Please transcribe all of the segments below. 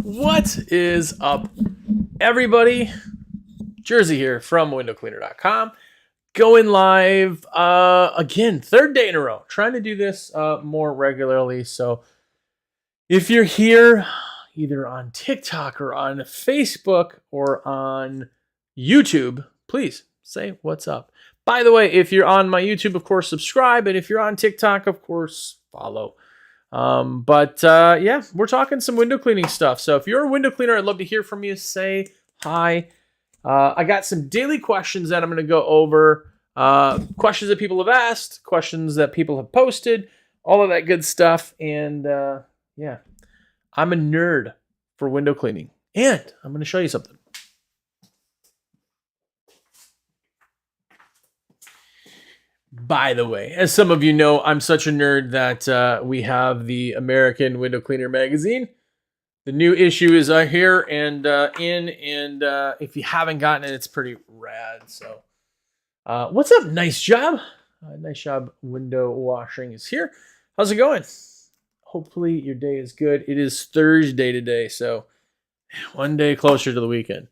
What is up, everybody? Jersey here from windowcleaner.com. Going live again, third day in a row. Trying to do this more regularly. So if you're here either on TikTok or on Facebook or on YouTube, please say what's up. By the way, if you're on my YouTube, of course, subscribe. And if you're on TikTok, of course, follow. Yeah, we're talking some window cleaning stuff. So if you're a window cleaner, I'd love to hear from you. Say hi. I got some daily questions that I'm going to go over. Questions that people have asked, questions that people have posted, all of that good stuff. And yeah, I'm a nerd for window cleaning. And I'm going to show you something. By the way, as some of you know, I'm such a nerd that we have the American Window Cleaner magazine. The new issue is here and if you haven't gotten it, it's pretty rad. So, what's up? Nice job. Nice job. Window washing is here. How's it going? Hopefully your day is good. It is Thursday today, so one day closer to the weekend.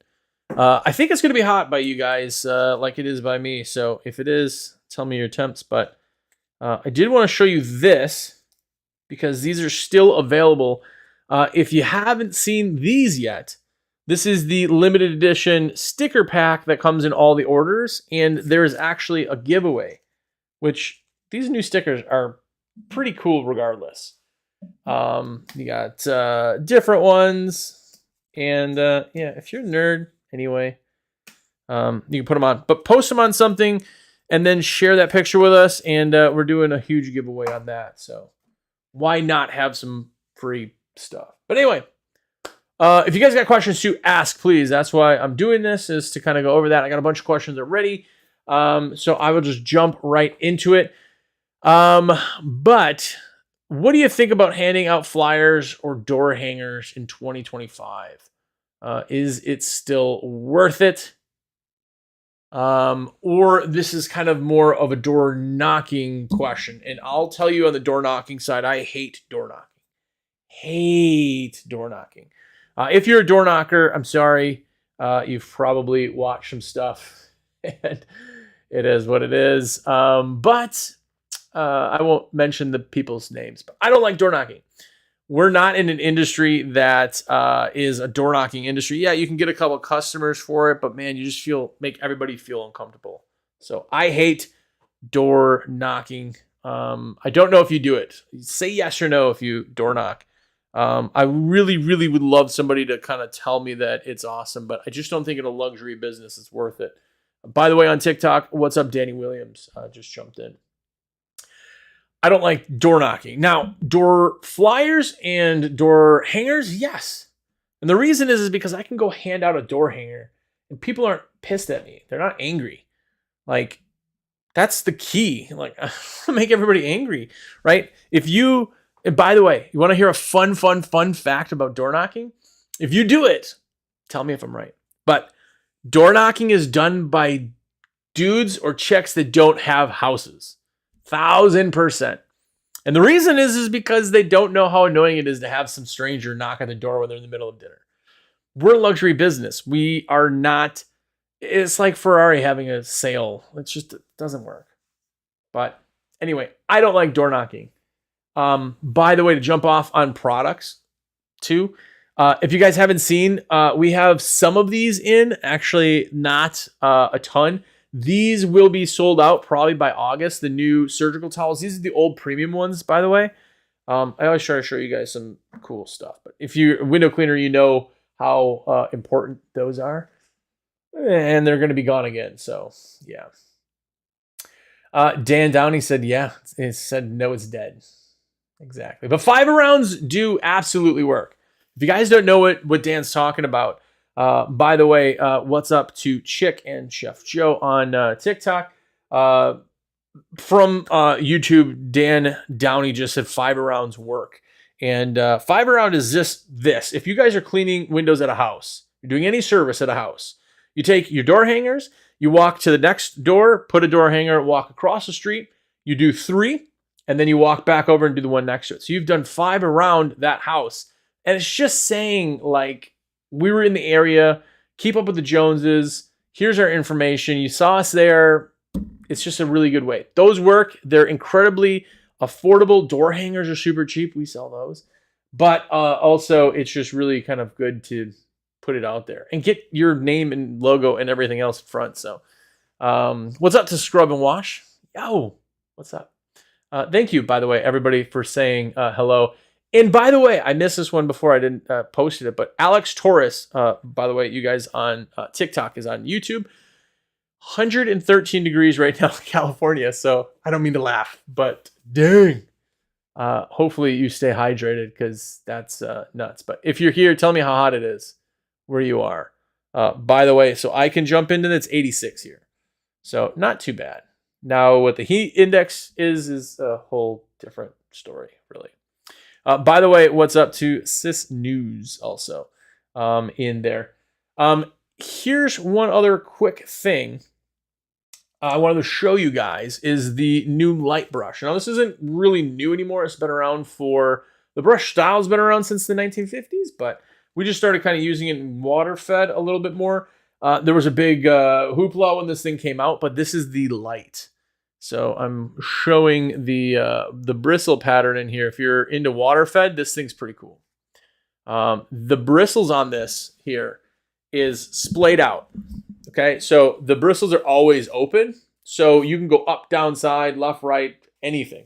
I think it's going to be hot by you guys, like it is by me. So if it is, tell me your temps. But I did want to show you this because these are still available. If you haven't seen these yet, this is the limited edition sticker pack that comes in all the orders. And there is actually a giveaway, which these new stickers are pretty cool regardless. You got different ones. And yeah, if you're a nerd anyway, you can put them on. But post them on something and then share that picture with us. And we're doing a huge giveaway on that. So why not have some free stuff? But anyway, if you guys got questions to ask, please. That's why I'm doing this, is to kind of go over that. I got a bunch of questions already. So I will just jump right into it. But what do you think about handing out flyers or door hangers in 2025? Is it still worth it? Or this is kind of more of a door knocking question. And I'll tell you, on the door knocking side, I hate door knocking. Hate door knocking. If you're a door knocker, I'm sorry. You've probably watched some stuff and it is what it is. But I won't mention the people's names, but I don't like door knocking. We're not in an industry that is a door knocking industry. Yeah, you can get a couple customers for it, but man, you just make everybody feel uncomfortable. So I hate door knocking. I don't know if you do it. Say yes or no if you door knock. I really, really would love somebody to kind of tell me that it's awesome, but I just don't think in a luxury business it's worth it. By the way, on TikTok, what's up, Danny Williams? Just jumped in. I don't like door knocking. Now, door flyers and door hangers, yes. And the reason is because I can go hand out a door hanger and people aren't pissed at me. They're not angry. Like, that's the key. Like, make everybody angry, right? And by the way, you want to hear a fun fact about door knocking? If you do it, tell me if I'm right. But door knocking is done by dudes or chicks that don't have houses. 1,000%. And the reason is because they don't know how annoying it is to have some stranger knock on the door when they're in the middle of dinner. We're a luxury business. We are not. It's like Ferrari having a sale. It doesn't work. But anyway, I don't like door knocking. By the way, to jump off on products too, if you guys haven't seen, we have some of these in, actually not a ton. These will be sold out probably by August, the new surgical towels. These are the old premium ones, by the way. I always try to show you guys some cool stuff. But if you're a window cleaner, you know how important those are. And they're going to be gone again. So, yeah. Dan Downey said, yeah. It said, no, it's dead. Exactly. But 5-arounds do absolutely work. If you guys don't know what Dan's talking about, by the way, what's up to Chick and Chef Joe on TikTok? From YouTube, Dan Downey just said 5-arounds work. And 5-around is just this. If you guys are cleaning windows at a house, you're doing any service at a house, you take your door hangers, you walk to the next door, put a door hanger, walk across the street, you do 3, and then you walk back over and do the one next to it. So you've done 5 around that house. And it's just saying, like, we were in the area, keep up with the Joneses. Here's our information. You saw us there. It's just a really good way. Those work. They're incredibly affordable. Door hangers are super cheap. We sell those. But also, it's just really kind of good to put it out there and get your name and logo and everything else in front. So, what's up to Scrub and Wash? Yo, what's up? Thank you, by the way, everybody, for saying hello. And by the way, I missed this one before I didn't posted it, but Alex Torres, by the way, you guys on TikTok is on YouTube. 113 degrees right now in California, so I don't mean to laugh, but dang. Hopefully you stay hydrated because that's nuts. But if you're here, tell me how hot it is where you are. By the way, so I can jump into it's 86 here. So not too bad. Now what the heat index is a whole different story, really. By the way, what's up to Sis News also in there. Here's one other quick thing I wanted to show you guys is the new light brush. Now, this isn't really new anymore. It's been around the brush style's been around since the 1950s, but we just started kind of using it in water fed a little bit more. There was a big hoopla when this thing came out, but this is the light. So I'm showing the bristle pattern in here. If you're into water fed, this thing's pretty cool. The bristles on this here is splayed out. Okay, so the bristles are always open, so you can go up, down, side, left, right, anything.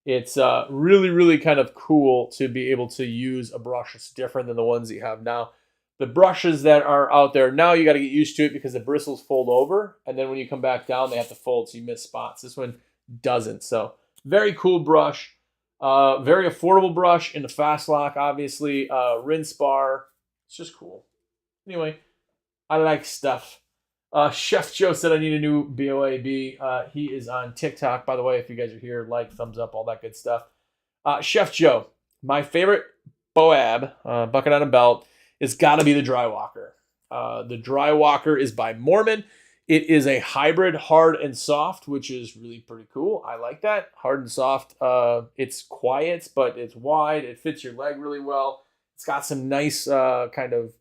It's really, really kind of cool to be able to use a brush that's different than the ones that you have now. The brushes that are out there now, you got to get used to it because the bristles fold over, and then when you come back down, they have to fold, so you miss spots. This one doesn't, so very cool brush. Very affordable brush in the fast lock, obviously. Rinse bar. It's just cool. Anyway, I like stuff. Chef Joe said I need a new BOAB. He is on TikTok, by the way. If you guys are here, like, thumbs up, all that good stuff. Chef Joe, my favorite BOAB, bucket on a belt, is got to be the Dry Walker. The Dry Walker is by Mormon. It is a hybrid hard and soft, which is really pretty cool. I like that. Hard and soft. It's quiet, but it's wide. It fits your leg really well. It's got some nice kind of,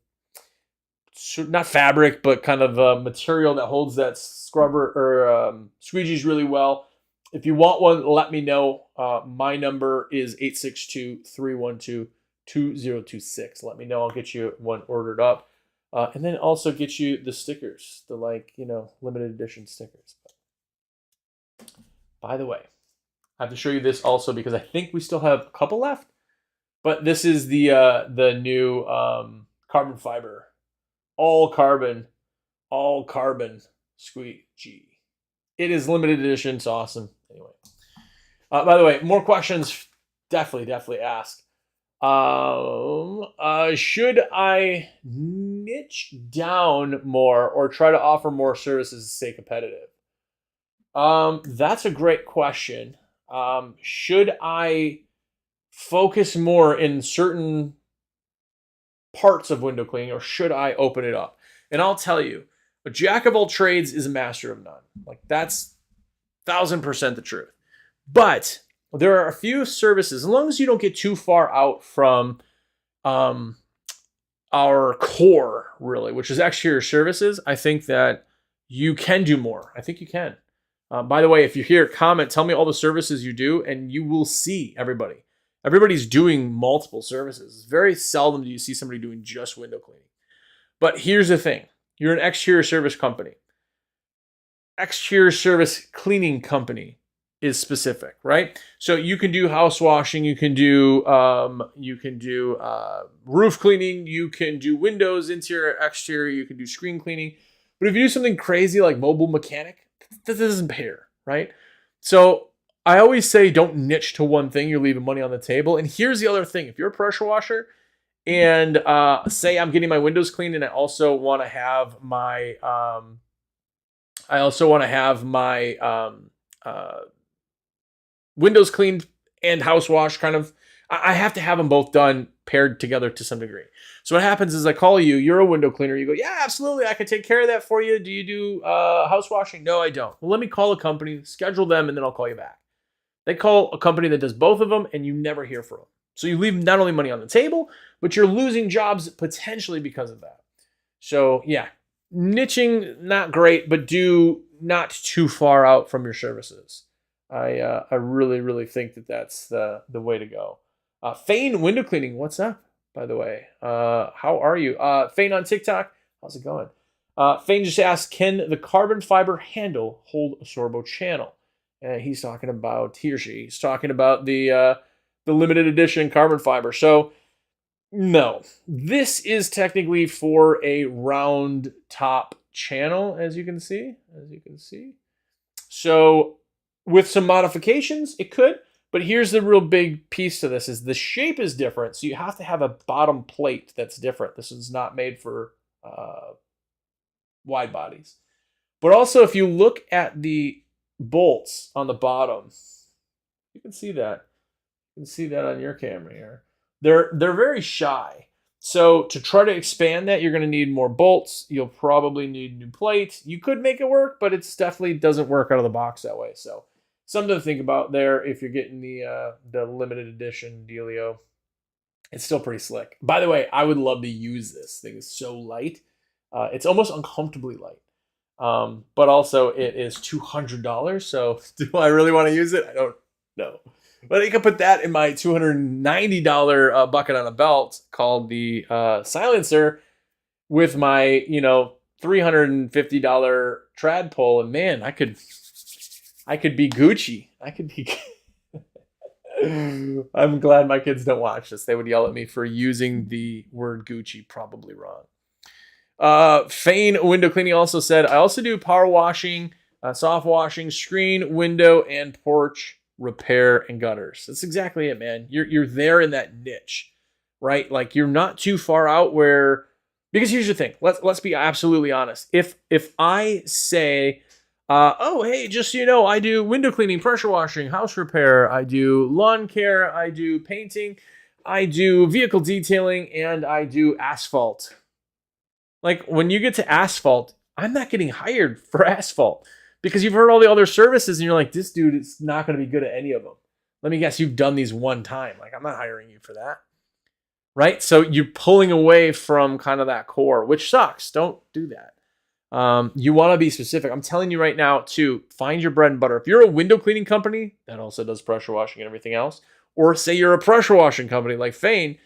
not fabric, but kind of material that holds that scrubber or squeegees really well. If you want one, let me know. My number is 862-312-2026. Let me know. I'll get you one ordered up. And then also get you the stickers, the limited edition stickers. By the way, I have to show you this also because I think we still have a couple left. But this is the new carbon fiber. All carbon squeegee. It is limited edition. It's awesome. Anyway, by the way, more questions. Definitely ask. Should I niche down more or try to offer more services to stay competitive? That's a great question. Should I focus more in certain parts of window cleaning, or should I open it up? And I'll tell you, a jack of all trades is a master of none. Like, that's 1000% the truth. But there are a few services, as long as you don't get too far out from our core, really, which is exterior services, I think that you can do more. I think you can. By the way, if you're here, comment, tell me all the services you do, and you will see everybody. Everybody's doing multiple services. It's very seldom do you see somebody doing just window cleaning. But here's the thing. You're an exterior service company. Exterior service cleaning company is specific, right? So you can do house washing, you can do roof cleaning, you can do windows, interior, exterior, you can do screen cleaning. But if you do something crazy like mobile mechanic, that doesn't pay, right? So I always say don't niche to one thing. You're leaving money on the table. And here's the other thing. If you're a pressure washer and say I'm getting my windows cleaned and I also want to have my windows cleaned and house wash kind of, I have to have them both done paired together to some degree. So what happens is I call you, you're a window cleaner. You go, yeah, absolutely. I can take care of that for you. Do you do house washing? No, I don't. Well, let me call a company, schedule them, and then I'll call you back. They call a company that does both of them, and you never hear from them. So you leave not only money on the table, but you're losing jobs potentially because of that. So yeah, niching, not great, but do not too far out from your services. I really, really think that that's the way to go. Fane Window Cleaning, what's up, by the way? How are you? Fane on TikTok, how's it going? Fane just asked, can the carbon fiber handle hold a Sorbo channel? And he or she's talking about the limited edition carbon fiber. So no, this is technically for a round top channel, as you can see. So with some modifications, it could. But here's the real big piece to this: is the shape is different, so you have to have a bottom plate that's different. This is not made for wide bodies. But also, if you look at the bolts on the bottom, you can see that. You can see that on your camera here. They're very shy. So to try to expand that, you're going to need more bolts. You'll probably need new plates. You could make it work, but it definitely doesn't work out of the box that way. So something to think about there if you're getting the limited edition dealio. It's still pretty slick. By the way, I would love to use this. Thing is so light. It's almost uncomfortably light. But also it is $200. So do I really want to use it? I don't know. But I can put that in my $290 bucket on a belt called the silencer with my, $350 trad pole. And man, I could be Gucci. I'm glad my kids don't watch this. They would yell at me for using the word Gucci probably wrong. Fane Window Cleaning also said, I also do power washing, soft washing, screen, window, and porch repair and gutters. That's exactly it, man. You're there in that niche, right? Like you're not too far out because here's the thing. Let's be absolutely honest. If I say, oh, hey, just so you know, I do window cleaning, pressure washing, house repair, I do lawn care, I do painting, I do vehicle detailing, and I do asphalt. Like when you get to asphalt, I'm not getting hired for asphalt because you've heard all the other services and you're like, this dude is not going to be good at any of them. Let me guess, you've done these one time. Like, I'm not hiring you for that. Right? So you're pulling away from kind of that core, which sucks. Don't do that. You want to be specific. I'm telling you right now to find your bread and butter. If you're a window cleaning company that also does pressure washing and everything else, or say you're a pressure washing company like Fane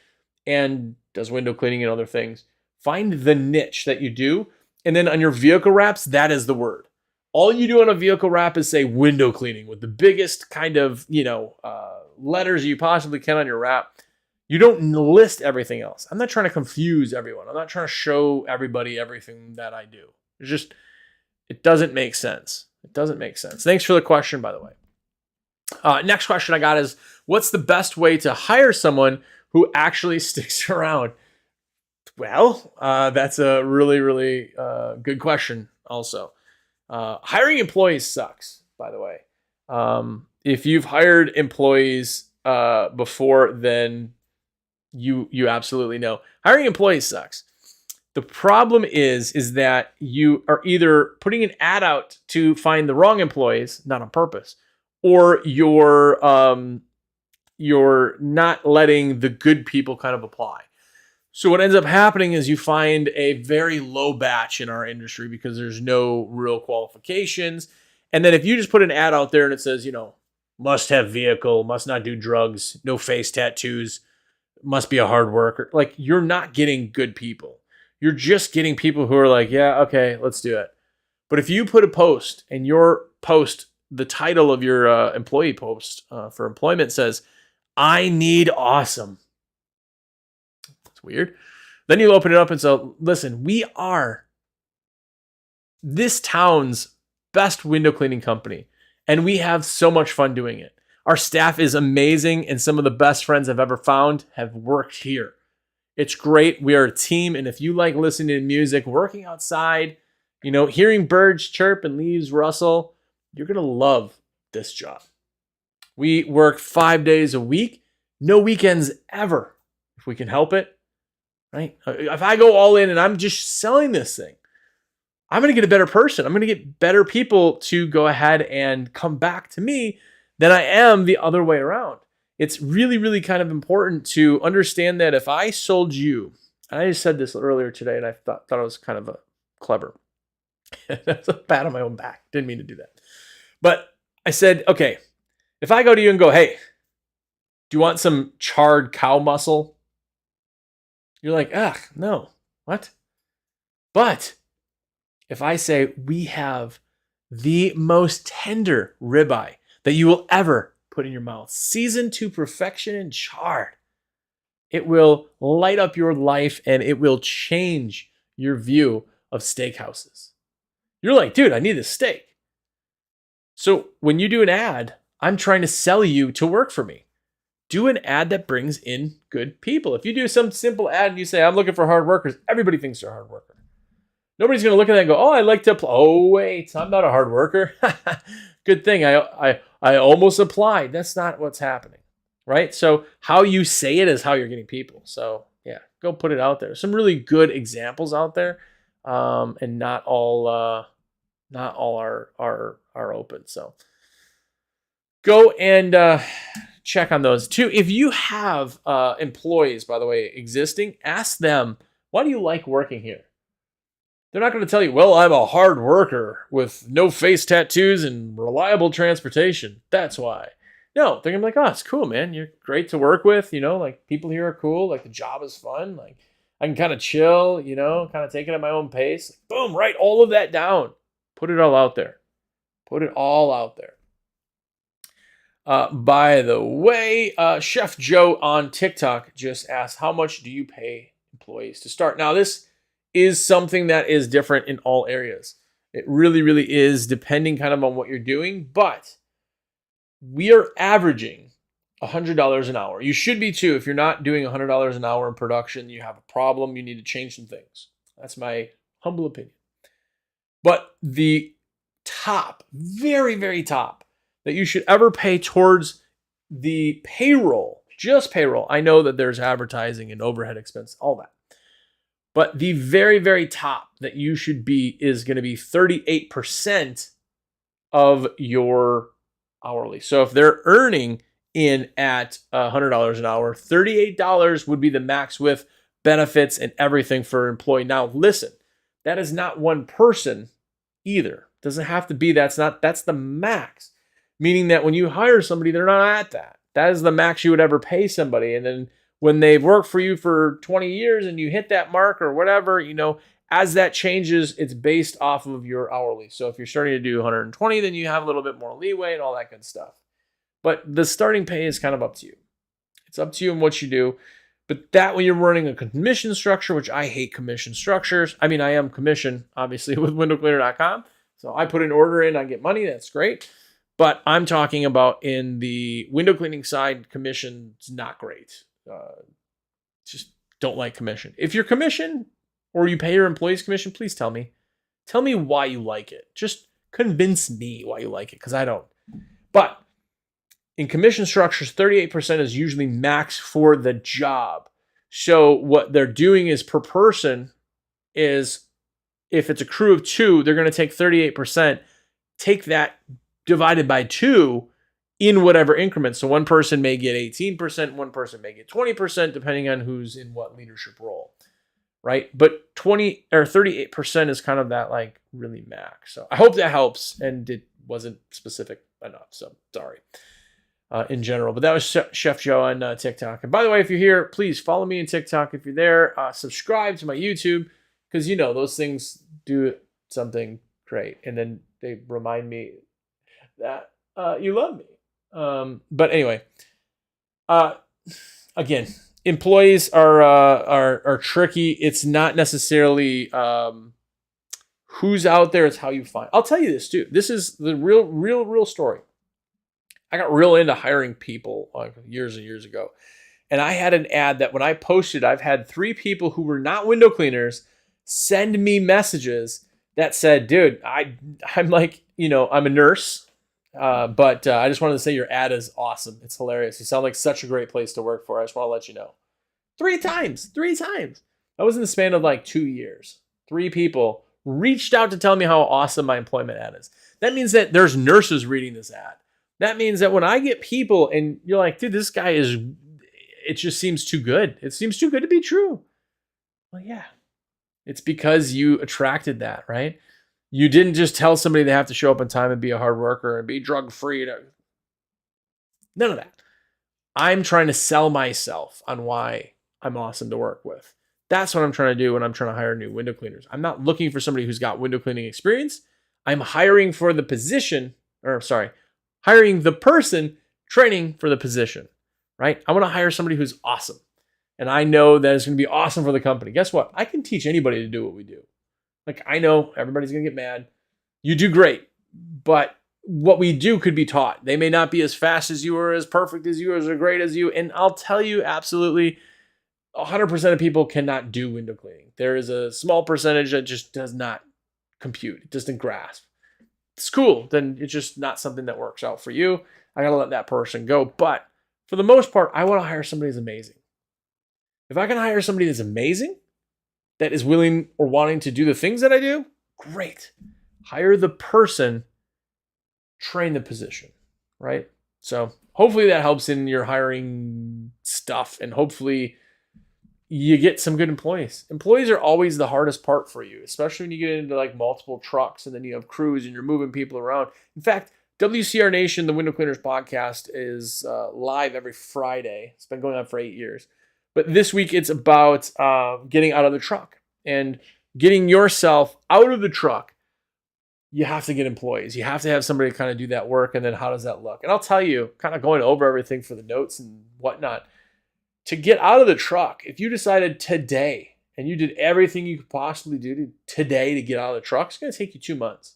and does window cleaning and other things, find the niche that you do. And then on your vehicle wraps, that is the word. All you do on a vehicle wrap is say window cleaning with the biggest kind of, letters you possibly can on your wrap. You don't list everything else. I'm not trying to confuse everyone. I'm not trying to show everybody everything that I do. It doesn't make sense. It doesn't make sense. Thanks for the question, by the way. Next question I got is, what's the best way to hire someone who actually sticks around? Well, that's a really, really good question also. Hiring employees sucks, by the way. If you've hired employees before, then you absolutely know. Hiring employees sucks. The problem is that you are either putting an ad out to find the wrong employees, not on purpose, or you're not letting the good people kind of apply. So what ends up happening is you find a very low batch in our industry because there's no real qualifications. And then if you just put an ad out there and it says, must have vehicle, must not do drugs, no face tattoos, must be a hard worker, like you're not getting good people. You're just getting people who are like, yeah, okay, let's do it. But if you put a post and your post, the title of your employee post for employment says, I need awesome. It's weird. Then you open it up and say, listen, we are this town's best window cleaning company, and we have so much fun doing it. Our staff is amazing, and some of the best friends I've ever found have worked here. It's great. We are a team, and if you like listening to music, working outside, hearing birds chirp and leaves rustle, you're going to love this job. We work 5 days a week, no weekends ever, if we can help it, right? If I go all in and I'm just selling this thing, I'm going to get a better person. I'm going to get better people to go ahead and come back to me than I am the other way around. it's really, really kind of important to understand that if I sold you, and I just said this earlier today, and I thought it was kind of clever. That's a pat on my own back. Didn't mean to do that. But I said, okay, if I go to you and go, hey, do you want some charred cow muscle? You're like, ugh, no. What? But if I say we have the most tender ribeye that you will ever put in your mouth, seasoned to perfection and charred, it will light up your life and it will change your view of steakhouses. You're like, dude, I need this steak. So when you do an ad, I'm trying to sell you to work for me. Do an ad that brings in good people. If you do some simple ad and you say, I'm looking for hard workers, everybody thinks they're a hard worker. Nobody's going to look at that and go, oh, I like to apply. Oh, wait, I'm not a hard worker. Good thing I almost applied. That's not what's happening, right? So how you say it is how you're getting people. So yeah, go put it out there. Some really good examples out there, and not all are open. So go and check on those too. If you have employees, by the way, existing, ask them, why do you like working here? They're not going to tell you, well, I'm a hard worker with no face tattoos and reliable transportation. That's why. No, they're going to be like, oh, it's cool, man. You're great to work with. Like people here are cool. Like the job is fun. Like I can kind of chill, kind of take it at my own pace. Boom, write all of that down. Put it all out there. Put it all out there. By the way, Chef Joe on TikTok just asked, how much do you pay employees to start? Now, this is something that is different in all areas. It really, really is, depending kind of on what you're doing. But we are averaging $100 an hour. You should be too. If you're not doing $100 an hour in production, you have a problem. You need to change some things. That's my humble opinion. But the top, very, very top, that you should ever pay towards the payroll, just payroll. I know that there's advertising and overhead expense, all that. But the very, very top that you should be is going to be 38% of your hourly. So if they're earning in at $100 an hour, $38 would be the max with benefits and everything for an employee. Now, listen, that is not one person either. Doesn't have to be. That's the max. Meaning that when you hire somebody, they're not at that. That is the max you would ever pay somebody. And then when they've worked for you for 20 years and you hit that mark or whatever, as that changes, it's based off of your hourly. So if you're starting to do 120, then you have a little bit more leeway and all that good stuff. But the starting pay is kind of up to you. It's up to you and what you do. But that when you're running a commission structure, which I hate commission structures. I mean, I am commission, obviously, with windowcleaner.com. So I put an order in, I get money. That's great. But I'm talking about in the window cleaning side, commission's not great. Just don't like commission. If you're commission or you pay your employees commission, please tell me. Tell me why you like it. Just convince me why you like it, because I don't. But in commission structures, 38% is usually max for the job. So what they're doing is per person is, if it's a crew of 2, they're going to take 38%, take that divided by 2 in whatever increment. So one person may get 18%, one person may get 20%, depending on who's in what leadership role, right? But 20 or 38% is kind of that like really max. So I hope that helps, and it wasn't specific enough. So sorry in general. But that was Chef Joe on TikTok. And by the way, if you're here, please follow me on TikTok. If you're there, subscribe to my YouTube, because those things do something great, and then they remind me that you love me. But anyway, again, employees are tricky. It's not necessarily who's out there. It's how you find. I'll tell you this too. This is the real story. I got real into hiring people years and years ago, and I had an ad that when I posted, I've had 3 people who were not window cleaners send me messages that said, "Dude, I'm like, I'm a nurse." But I just wanted to say your ad is awesome. It's hilarious. You sound like such a great place to work for. I just want to let you know. 3 times. That was in the span of like 2 years. 3 people reached out to tell me how awesome my employment ad is. That means that there's nurses reading this ad. That means that when I get people and you're like, dude, this guy is, it just seems too good. It seems too good to be true. Well, yeah, it's because you attracted that, right? You didn't just tell somebody they have to show up on time and be a hard worker and be drug free. None of that. I'm trying to sell myself on why I'm awesome to work with. That's what I'm trying to do when I'm trying to hire new window cleaners. I'm not looking for somebody who's got window cleaning experience. I'm hiring for the position, hiring the person, training for the position, right? I want to hire somebody who's awesome. And I know that it's going to be awesome for the company. Guess what? I can teach anybody to do what we do. Like, I know everybody's going to get mad. You do great, but what we do could be taught. They may not be as fast as you or as perfect as you or as great as you. And I'll tell you, absolutely, 100% of people cannot do window cleaning. There is a small percentage that just does not compute. It doesn't grasp. It's cool. Then it's just not something that works out for you. I got to let that person go. But for the most part, I want to hire somebody who's amazing. If I can hire somebody that's amazing, that is willing or wanting to do the things that I do, great. Hire the person, train the position, right? So hopefully that helps in your hiring stuff, and hopefully you get some good employees. Employees are always the hardest part for you, especially when you get into like multiple trucks and then you have crews and you're moving people around. In fact, WCR Nation, the Window Cleaners podcast, is live every Friday. It's been going on for 8 years. But this week it's about getting out of the truck and getting yourself out of the truck. You have to get employees. You have to have somebody to kind of do that work. And then how does that look? And I'll tell you, kind of going over everything for the notes and whatnot, to get out of the truck, if you decided today and you did everything you could possibly do today to get out of the truck, it's going to take you 2 months.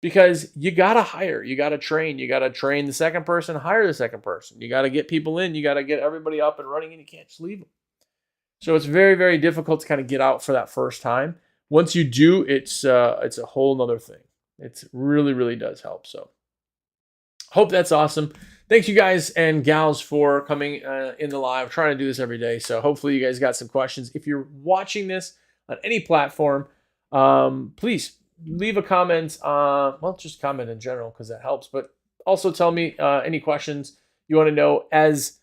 Because you got to hire, you got to train the second person, hire the second person. You got to get people in, you got to get everybody up and running, and you can't just leave them. So it's very, very difficult to kind of get out for that first time. Once you do, it's a whole nother thing. It really, really does help. So hope that's awesome. Thanks you guys and gals for coming in the live. I'm trying to do this every day. So hopefully you guys got some questions. If you're watching this on any platform, please leave a comment. Just comment in general because that helps. But also tell me any questions you want to know, as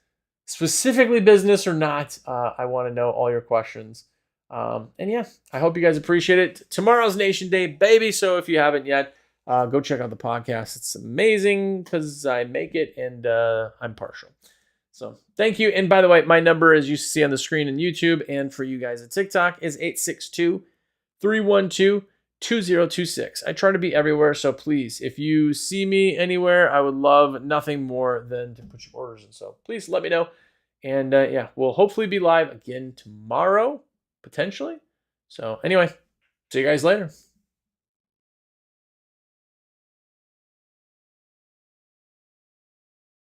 specifically business or not. I want to know all your questions. And yeah, I hope you guys appreciate it. Tomorrow's Nation Day, baby. So if you haven't yet, go check out the podcast. It's amazing because I make it and I'm partial. So thank you. And by the way, my number, as you see on the screen in YouTube and for you guys at TikTok, is 862-312-2026. I try to be everywhere. So please, if you see me anywhere, I would love nothing more than to put your orders in. So please let me know. And yeah, we'll hopefully be live again tomorrow, potentially. So anyway, see you guys later.